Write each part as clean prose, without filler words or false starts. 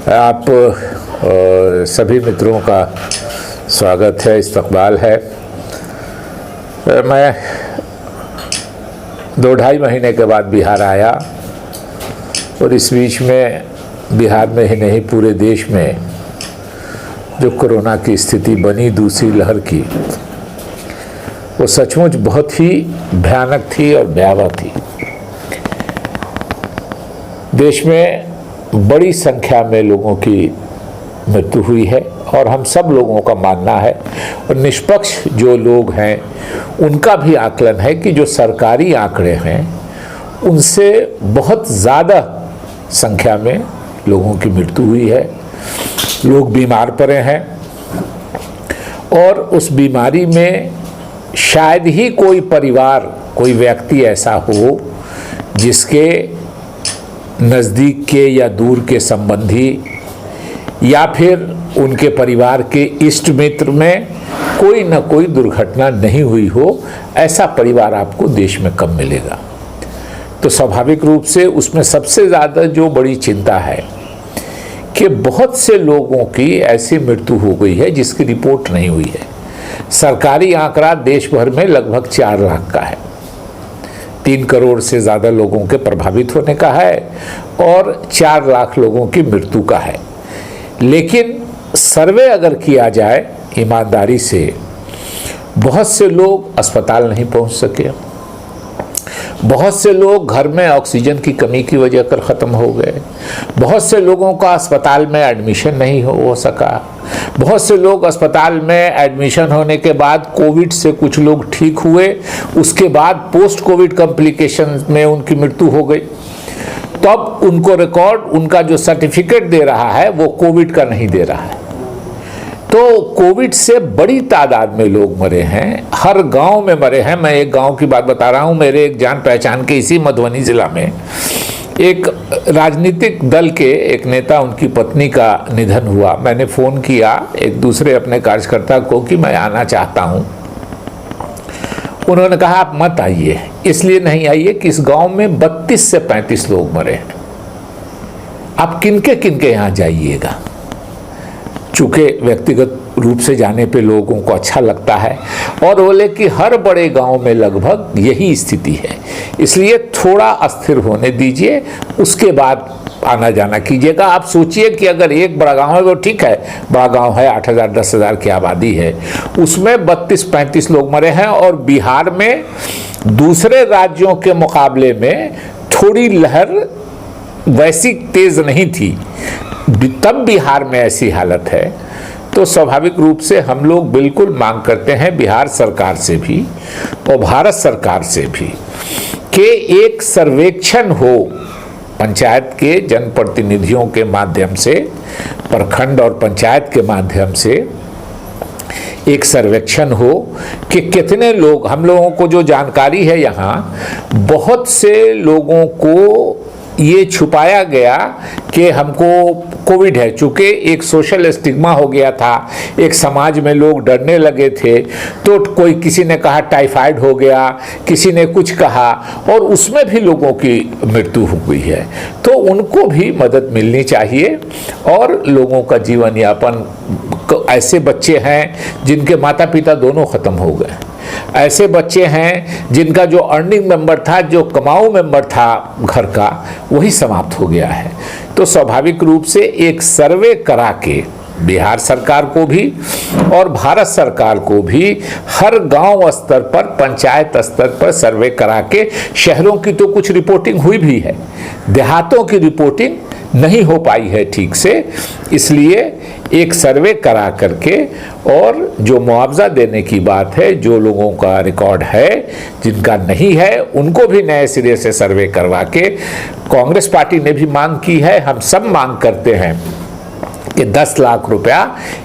आप सभी मित्रों का स्वागत है, इस्तकबाल है। मैं 2-2.5 महीने के बाद बिहार आया और इस बीच में बिहार में ही नहीं पूरे देश में जो कोरोना की स्थिति बनी दूसरी लहर की, वो सचमुच बहुत ही भयानक थी और भयावह थी। देश में बड़ी संख्या में लोगों की मृत्यु हुई है और हम सब लोगों का मानना है और निष्पक्ष जो लोग हैं उनका भी आकलन है कि जो सरकारी आंकड़े हैं उनसे बहुत ज़्यादा संख्या में लोगों की मृत्यु हुई है। लोग बीमार पड़े हैं और उस बीमारी में शायद ही कोई परिवार, कोई व्यक्ति ऐसा हो जिसके नज़दीक के या दूर के संबंधी या फिर उनके परिवार के इष्ट मित्र में कोई न कोई दुर्घटना नहीं हुई हो। ऐसा परिवार आपको देश में कम मिलेगा। तो स्वाभाविक रूप से उसमें सबसे ज़्यादा जो बड़ी चिंता है कि बहुत से लोगों की ऐसी मृत्यु हो गई है जिसकी रिपोर्ट नहीं हुई है। सरकारी आंकड़ा देश भर में लगभग 4 लाख का है, 3 करोड़ से ज़्यादा लोगों के प्रभावित होने का है और 4 लाख लोगों की मृत्यु का है। लेकिन सर्वे अगर किया जाए ईमानदारी से, बहुत से लोग अस्पताल नहीं पहुंच सके, बहुत से लोग घर में ऑक्सीजन की कमी की वजह कर ख़त्म हो गए, बहुत से लोगों का अस्पताल में एडमिशन नहीं हो सका, बहुत से लोग अस्पताल में एडमिशन होने के बाद कोविड से कुछ लोग ठीक हुए, उसके बाद पोस्ट कोविड कॉम्प्लिकेशन में उनकी मृत्यु हो गई। तब उनको रिकॉर्ड, उनका जो सर्टिफिकेट दे रहा है वो कोविड का नहीं दे रहा है। तो कोविड से बड़ी तादाद में लोग मरे हैं, हर गांव में मरे हैं। मैं एक गांव की बात बता रहा हूं। मेरे एक जान पहचान के इसी मधुबनी जिला में एक राजनीतिक दल के एक नेता, उनकी पत्नी का निधन हुआ। मैंने फ़ोन किया एक दूसरे अपने कार्यकर्ता को कि मैं आना चाहता हूं। उन्होंने कहा आप मत आइए। इसलिए नहीं आइए कि इस गांव में 32 से 35 लोग मरे हैं। आप किनके यहाँ जाइएगा? चूँकि व्यक्तिगत रूप से जाने पे लोगों को अच्छा लगता है और बोले कि हर बड़े गांव में लगभग यही स्थिति है, इसलिए थोड़ा अस्थिर होने दीजिए, उसके बाद आना जाना कीजिएगा। आप सोचिए कि अगर एक बड़ा गांव है वो ठीक है, बड़ा गांव है, 8,000 10,000 की आबादी है, उसमें 32-35 लोग मरे हैं और बिहार में दूसरे राज्यों के मुकाबले में थोड़ी लहर वैसी तेज नहीं थी, तब बिहार में ऐसी हालत है। तो स्वाभाविक रूप से हम लोग बिल्कुल मांग करते हैं बिहार सरकार से भी और भारत सरकार से भी कि एक सर्वेक्षण हो, पंचायत के जनप्रतिनिधियों के माध्यम से, प्रखंड और पंचायत के माध्यम से एक सर्वेक्षण हो कि कितने लोग, हम लोगों को जो जानकारी है यहाँ, बहुत से लोगों को ये छुपाया गया कि हमको कोविड है। चूँकि एक सोशल स्टिग्मा हो गया था, एक समाज में लोग डरने लगे थे, तो कोई किसी ने कहा टाइफाइड हो गया, किसी ने कुछ कहा और उसमें भी लोगों की मृत्यु हो गई है। तो उनको भी मदद मिलनी चाहिए और लोगों का जीवन यापन, ऐसे बच्चे हैं जिनके माता पिता दोनों ख़त्म हो गए, ऐसे बच्चे हैं जिनका जो अर्निंग मेंबर था, जो कमाऊ मेंबर था घर का, वही समाप्त हो गया है। तो स्वाभाविक रूप से एक सर्वे करा के बिहार सरकार को भी और भारत सरकार को भी हर गांव स्तर पर, पंचायत स्तर पर सर्वे करा के, शहरों की तो कुछ रिपोर्टिंग हुई भी है, देहातों की रिपोर्टिंग नहीं हो पाई है ठीक से, इसलिए एक सर्वे करा करके और जो मुआवजा देने की बात है, जो लोगों का रिकॉर्ड है, जिनका नहीं है, उनको भी नए सिरे से सर्वे करवा के, कांग्रेस पार्टी ने भी मांग की है, हम सब मांग करते हैं कि 10 लाख रुपया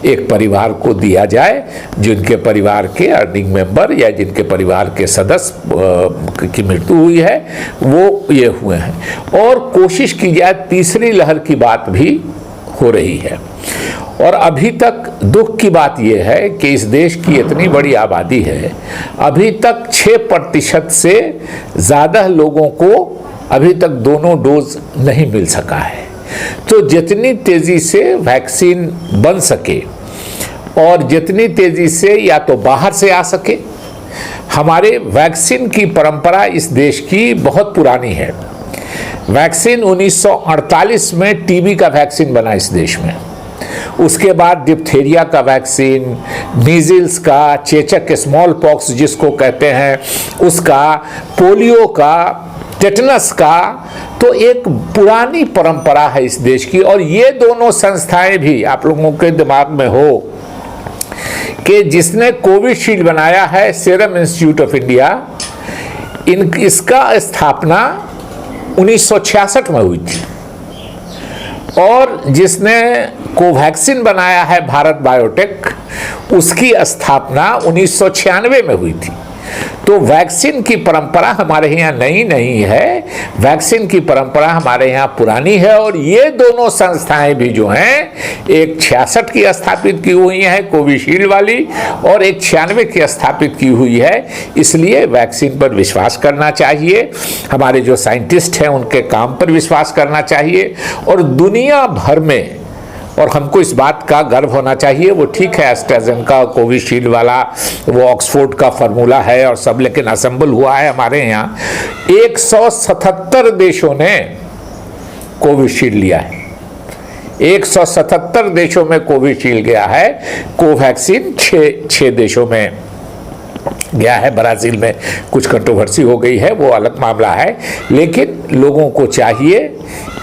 एक परिवार को दिया जाए जिनके परिवार के अर्निंग मेंबर या जिनके परिवार के सदस्य की मृत्यु हुई है, वो ये हुए हैं। और कोशिश की जाए, तीसरी लहर की बात भी हो रही है और अभी तक दुख की बात यह है कि इस देश की इतनी बड़ी आबादी है, अभी तक 6% से ज़्यादा लोगों को अभी तक दोनों डोज नहीं मिल सका है। तो जितनी तेजी से वैक्सीन बन सके और जितनी तेजी से या तो बाहर से आ सके, हमारे वैक्सीन की परंपरा इस देश की बहुत पुरानी है। वैक्सीन 1948 में टीबी का वैक्सीन बना इस देश में, उसके बाद डिप्थीरिया का वैक्सीन, मीजल्स का, चेचक स्मॉल पॉक्स जिसको कहते हैं उसका, पोलियो का, टेटनस का। तो एक पुरानी परंपरा है इस देश की। और ये दोनों संस्थाएं भी आप लोगों के दिमाग में हो कि जिसने कोविशील्ड बनाया है सीरम इंस्टीट्यूट ऑफ इंडिया, इसका स्थापना 1966 में हुई थी, और जिसने कोवैक्सीन बनाया है भारत बायोटेक, उसकी स्थापना 1996 में हुई थी। तो वैक्सीन की परंपरा हमारे यहाँ नई नहीं है, वैक्सीन की परंपरा हमारे यहाँ पुरानी है। और ये दोनों संस्थाएं भी जो हैं, एक 66 की स्थापित की हुई है कोविशील्ड वाली, और एक 96 की स्थापित की हुई है। इसलिए वैक्सीन पर विश्वास करना चाहिए, हमारे जो साइंटिस्ट हैं उनके काम पर विश्वास करना चाहिए। और दुनिया भर में, और हमको इस बात का गर्व होना चाहिए, वो ठीक है एस्ट्राजेनेका कोविशील्ड वाला वो ऑक्सफोर्ड का फार्मूला है और सब, लेकिन असेंबल हुआ है हमारे यहाँ 177 देशों ने कोविशील्ड लिया है। 177 देशों में कोविशील्ड गया है। कोवैक्सीन 6 देशों में गया है। ब्राजील में कुछ कंट्रोवर्सी हो गई है, वो अलग मामला है। लेकिन लोगों को चाहिए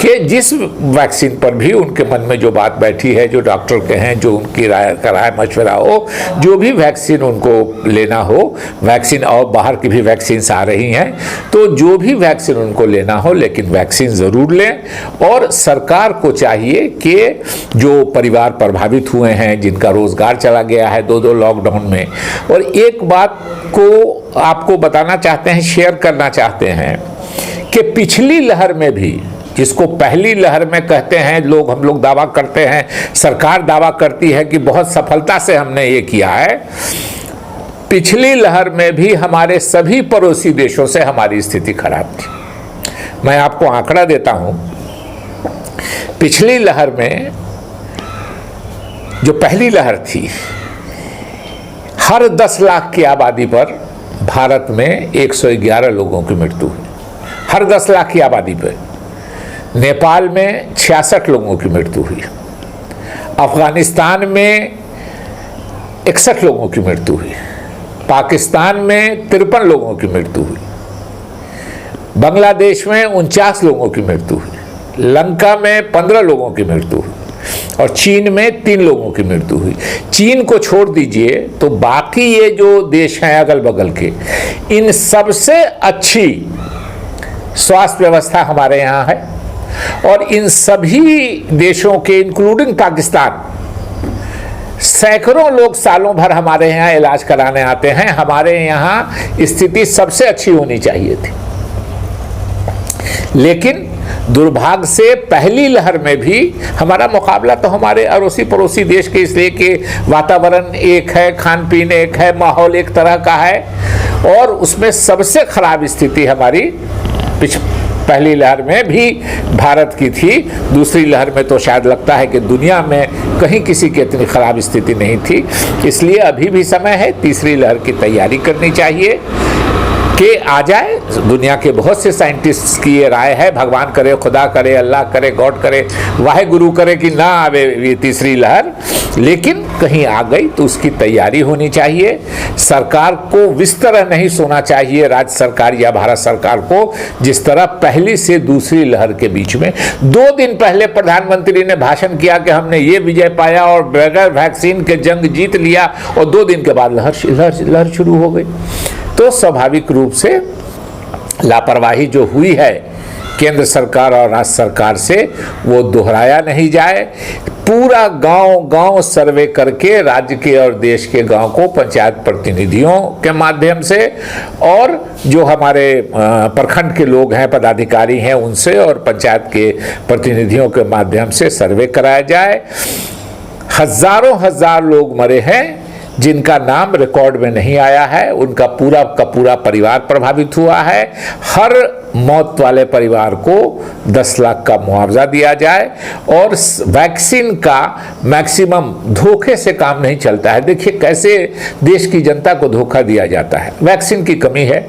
कि जिस वैक्सीन पर भी उनके मन में जो बात बैठी है, जो डॉक्टर के हैं, जो उनकी राय मशवरा हो, जो भी वैक्सीन उनको लेना हो, वैक्सीन और बाहर की भी वैक्सीन आ रही हैं, तो जो भी वैक्सीन उनको लेना हो, लेकिन वैक्सीन ज़रूर लें। और सरकार को चाहिए कि जो परिवार प्रभावित हुए हैं, जिनका रोज़गार चला गया है 2 लॉकडाउन में, और एक बात को आपको बताना चाहते हैं, शेयर करना चाहते हैं कि पिछली लहर में भी, जिसको पहली लहर में कहते हैं लोग, हम लोग दावा करते हैं, सरकार दावा करती है कि बहुत सफलता से हमने ये किया है, पिछली लहर में भी हमारे सभी पड़ोसी देशों से हमारी स्थिति खराब थी। मैं आपको आंकड़ा देता हूं, पिछली लहर में जो पहली लहर थी, हर 10 लाख की आबादी पर भारत में 111 लोगों की मृत्यु हुई, हर 10 लाख की आबादी पर। नेपाल में 66 लोगों की मृत्यु हुई, अफगानिस्तान में 61 लोगों की मृत्यु हुई, पाकिस्तान में 53 लोगों की मृत्यु हुई, बांग्लादेश में 49 लोगों की मृत्यु हुई, लंका में 15 लोगों की मृत्यु हुई, और चीन में 3 लोगों की मृत्यु हुई। चीन को छोड़ दीजिए तो बाकी ये जो देश हैं अगल बगल के, इन सबसे अच्छी स्वास्थ्य व्यवस्था हमारे यहाँ है। और इन सभी देशों के इंक्लूडिंग पाकिस्तान, सैकड़ों लोग सालों भर हमारे यहाँ इलाज कराने आते हैं। हमारे यहाँ स्थिति सबसे अच्छी होनी चाहिए थी, लेकिन दुर्भाग्य से पहली लहर में भी हमारा मुकाबला तो हमारे अड़ोसी पड़ोसी देश के, इसलिए कि वातावरण एक है, खान पीन एक है, माहौल एक तरह का है, और उसमें सबसे खराब स्थिति हमारी पहली लहर में भी भारत की थी। दूसरी लहर में तो शायद लगता है कि दुनिया में कहीं किसी की इतनी खराब स्थिति नहीं थी। इसलिए अभी भी समय है, तीसरी लहर की तैयारी करनी चाहिए कि आ जाए। दुनिया के बहुत से साइंटिस्ट्स की ये राय है, भगवान करे, खुदा करे, अल्लाह करे, गॉड करे, वाहे गुरु करे कि ना आवे ये तीसरी लहर, लेकिन कहीं आ गई तो उसकी तैयारी होनी चाहिए। सरकार को इस तरह नहीं सोना चाहिए, राज्य सरकार या भारत सरकार को, जिस तरह पहली से दूसरी लहर के बीच में 2 दिन पहले प्रधानमंत्री ने भाषण किया कि हमने ये विजय पाया और बगैर वैक्सीन के जंग जीत लिया, और 2 दिन के बाद लहर शुरू हो गई। तो स्वाभाविक रूप से लापरवाही जो हुई है केंद्र सरकार और राज्य सरकार से, वो दोहराया नहीं जाए। पूरा गांव सर्वे करके राज्य के और देश के गांव को पंचायत प्रतिनिधियों के माध्यम से, और जो हमारे प्रखंड के लोग हैं, पदाधिकारी हैं, उनसे, और पंचायत के प्रतिनिधियों के माध्यम से सर्वे कराया जाए। हजारों हजार लोग मरे हैं, जिनका नाम रिकॉर्ड में नहीं आया है, उनका पूरा का पूरा परिवार प्रभावित हुआ है। हर मौत वाले परिवार को 10 लाख का मुआवजा दिया जाए और वैक्सीन का मैक्सिमम, धोखे से काम नहीं चलता है। देखिए कैसे देश की जनता को धोखा दिया जाता है। वैक्सीन की कमी है,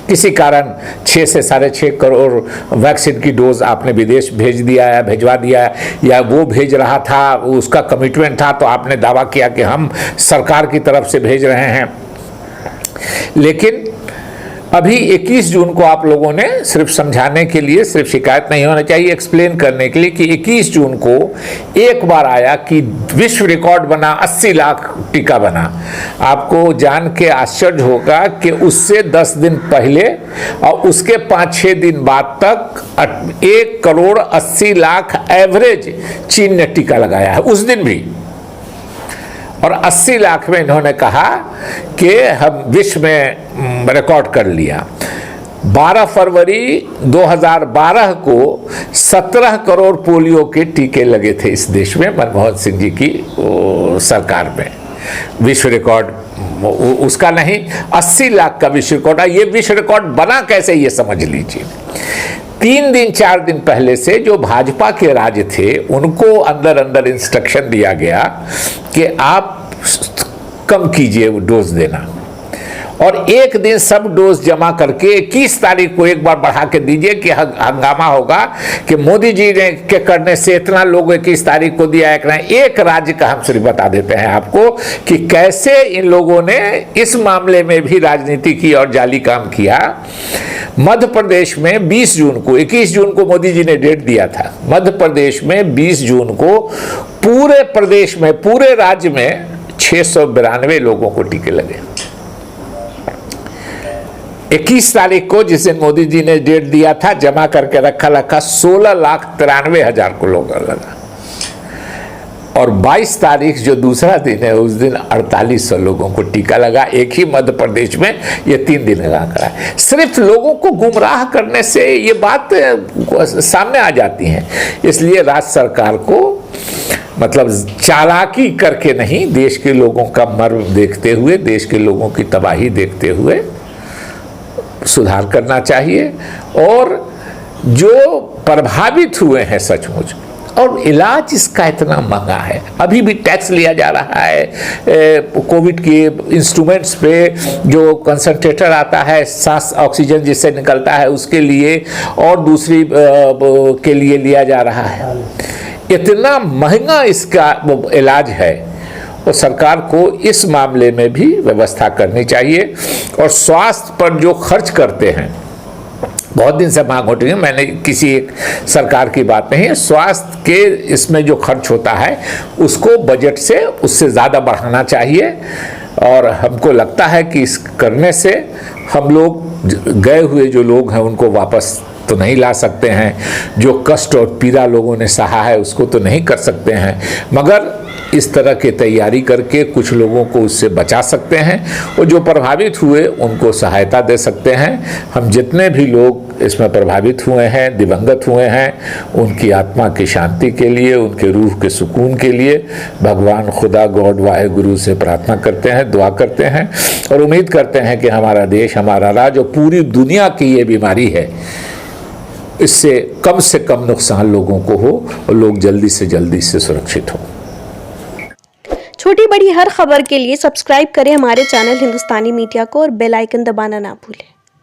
किसी कारण 6 से 6.5 करोड़ वैक्सीन की डोज आपने विदेश भेज दिया है, भिजवा दिया है, या वो भेज रहा था, उसका कमिटमेंट था, तो आपने दावा किया कि हम सरकार की तरफ से भेज रहे हैं। लेकिन अभी 21 जून को आप लोगों ने, सिर्फ समझाने के लिए, सिर्फ शिकायत नहीं होना चाहिए, एक्सप्लेन करने के लिए कि 21 जून को एक बार आया कि विश्व रिकॉर्ड बना, 80 लाख टीका बना। आपको जान के आश्चर्य होगा कि उससे 10 दिन पहले और उसके 5-6 दिन बाद तक 1 करोड़ 80 लाख एवरेज चीन ने टीका लगाया है, उस दिन भी। और 80 लाख में इन्होंने कहा कि हम विश्व में रिकॉर्ड कर लिया। 12 फरवरी 2012 को 17 करोड़ पोलियो के टीके लगे थे इस देश में, मनमोहन सिंह जी की सरकार में। विश्व रिकॉर्ड उसका नहीं, 80 लाख का विश्व रिकॉर्ड। ये विश्व रिकॉर्ड बना कैसे, ये समझ लीजिए। 3 दिन 4 दिन पहले से जो भाजपा के राज्य थे, उनको अंदर अंदर इंस्ट्रक्शन दिया गया कि आप कम कीजिए डोज देना, और एक दिन सब डोज जमा करके 21 तारीख को एक बार बढ़ा के दीजिए कि हंगामा होगा कि मोदी जी ने के करने से इतना लोग 21 तारीख को दिया है। एक राज्य का हम सिर्फ बता देते हैं आपको कि कैसे इन लोगों ने इस मामले में भी राजनीति की और जाली काम किया। मध्य प्रदेश में 20 जून को, 21 जून को मोदी जी ने डेट दिया था, मध्य प्रदेश में 20 जून को पूरे प्रदेश में, पूरे राज्य में 692 लोगों को टीके लगे। 21 तारीख को, जिस दिन मोदी जी ने डेट दिया था, जमा करके रखा 16,93,000 को लोग लगा। और 22 तारीख जो दूसरा दिन है, उस दिन 4800 लोगों को टीका लगा, एक ही मध्य प्रदेश में। ये 3 दिन लगा करा। सिर्फ लोगों को गुमराह करने से ये बात सामने आ जाती है। इसलिए राज्य सरकार को, मतलब चालाकी करके नहीं, देश के लोगों का मर्म देखते हुए, देश के लोगों की तबाही देखते हुए सुधार करना चाहिए। और जो प्रभावित हुए हैं सचमुच, और इलाज इसका इतना महंगा है, अभी भी टैक्स लिया जा रहा है कोविड के इंस्ट्रूमेंट्स पे, जो कंसंट्रेटर आता है, सांस ऑक्सीजन जिससे निकलता है उसके लिए, और दूसरी के लिए लिया जा रहा है। इतना महंगा इसका इलाज है, और सरकार को इस मामले में भी व्यवस्था करनी चाहिए। और स्वास्थ्य पर जो खर्च करते हैं, बहुत दिन से मांग उठ रही है, मैंने किसी एक सरकार की बात नहीं है, स्वास्थ्य के इसमें जो खर्च होता है उसको बजट से उससे ज़्यादा बढ़ाना चाहिए। और हमको लगता है कि इस करने से हम लोग, गए हुए जो लोग हैं उनको वापस तो नहीं ला सकते हैं, जो कष्ट और पीड़ा लोगों ने सहा है उसको तो नहीं कर सकते हैं, मगर इस तरह की तैयारी करके कुछ लोगों को उससे बचा सकते हैं, और जो प्रभावित हुए उनको सहायता दे सकते हैं। हम जितने भी लोग इसमें प्रभावित हुए हैं, दिवंगत हुए हैं, उनकी आत्मा की शांति के लिए, उनके रूह के सुकून के लिए भगवान खुदा, गॉड, वाहेगुरु से प्रार्थना करते हैं, दुआ करते हैं, और उम्मीद करते हैं कि हमारा देश, हमारा राज्य और पूरी दुनिया की ये बीमारी है, इससे कम नुकसान लोगों को हो और लोग जल्दी से जल्दी से सुरक्षित हों। छोटी बड़ी हर खबर के लिए सब्सक्राइब करें हमारे चैनल हिंदुस्तानी मीडिया को और बेल आइकन दबाना ना भूलें।